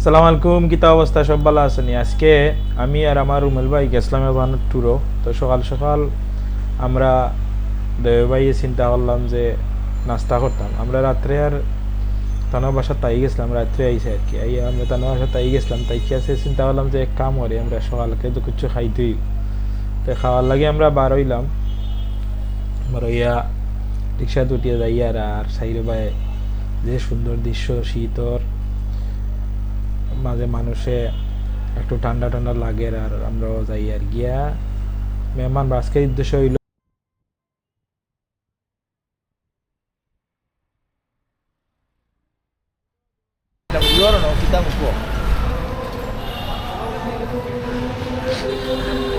সালাম আলাইকুম, কিতা অবস্থা? সব ভালো আছেনি? আজকে আমি আর আমার রুমেল ভাই গেছিলাম এবার ট্যুরও। তো সকাল সকাল আমরা দেবে ভাইয়ে চিন্তা করলাম যে নাস্তা করতাম। আমরা রাত্রে আর তানোর বাসা তাই গেছিলাম, রাত্রে আইসে আর কি। আমরা তানোর বাসা তাই গেছিলাম, তাই কি আছে চিন্তা করলাম যে এক কাম করি, আমরা সকালকে তো কিছু খাইতেই। তো খাওয়ার লাগে আমরা বার হইলাম, বার হইয়া রিক্সা দুটিয়ে যাই আর সাইরে ভাই যে সুন্দর দৃশ্য, শীতর মাঝে মানুষে একটু ঠান্ডা ঠান্ডা লাগে আর আমরাও যাই আর গিয়া মেহমান আজকের উদ্দেশ্য হইল Loro no, quitamos un poco.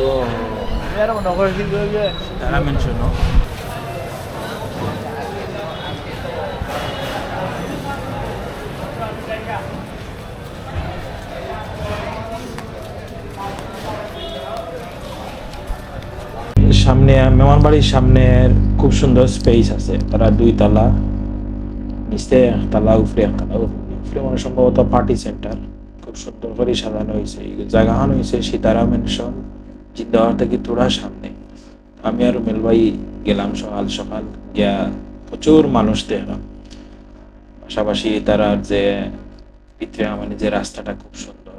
Oh. Mira, no puedo decir que তারা মেনশন সামনে মেহমান বাড়ির সামনে খুব সুন্দর স্পেস আছে। তারা দুই তালা, নিচে একতলা, উপরে একতলা। উপরে মানে সম্ভবত পার্টি সেন্টার, খুব সুন্দর করে সাজানো হয়েছে। এই জায়গাখান হয়েছে সীতারা মেনশন, জিন্দাবাদ থেকে তোড়া সামনে। আমি আর রুমেল ভাই গেলাম সকাল সকাল, গিয়া প্রচুর মানুষ দেখলাম। পাশাপাশি তারা যে ভিতরে মানে যে রাস্তাটা খুব সুন্দর,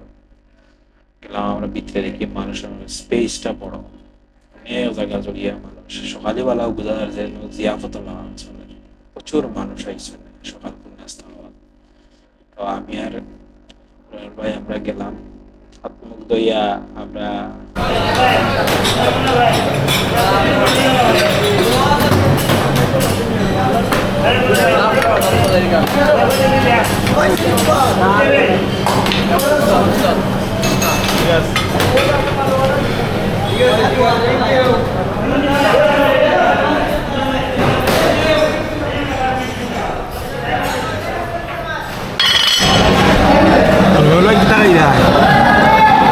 গেলাম আমরা ভিতরে দেখি মানুষের স্পেসটা বড়, অনেক জায়গা জড়িয়ে মানুষ। সকালবেলা বোঝা যায় যে জিয়াফত অঞ্চলের প্রচুর মানুষ আইসে সকাল নাস্তা হওয়া। তো আমি আর রুমেল ভাই আমরা গেলাম, হাত মুখ ধুইয়া আমরা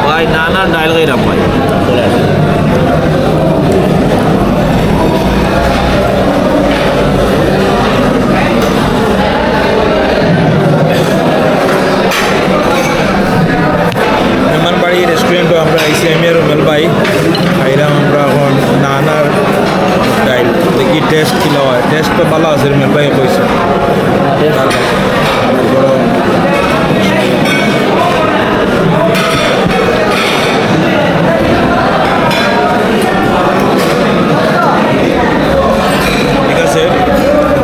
भाई नाना डाल गई रहा भाई মেহমান বাড়ি রেস্টুরেন্টও আমরা আইসি। আমি আর রুমেল ভাই খাইলাম আমরা এখন নানার ডাইল, দেখি টেস্ট কিলো হয়। টেস্ট তো ভালো আছে, রুমেল ভাই কইছে। ঠিক আছে,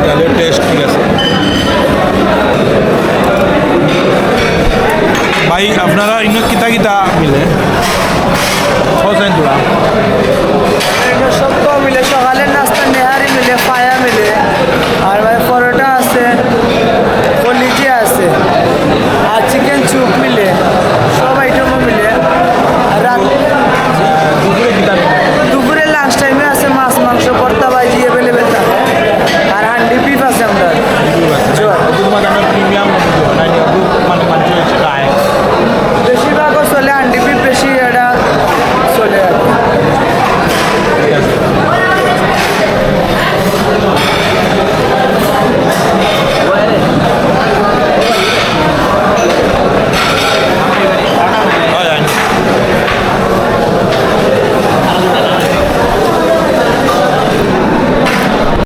তাহলে টেস্ট ঠিক আছে। ভাই আপনারা ইনো কিতা কিতা মিলে খোঁজেন তোরা?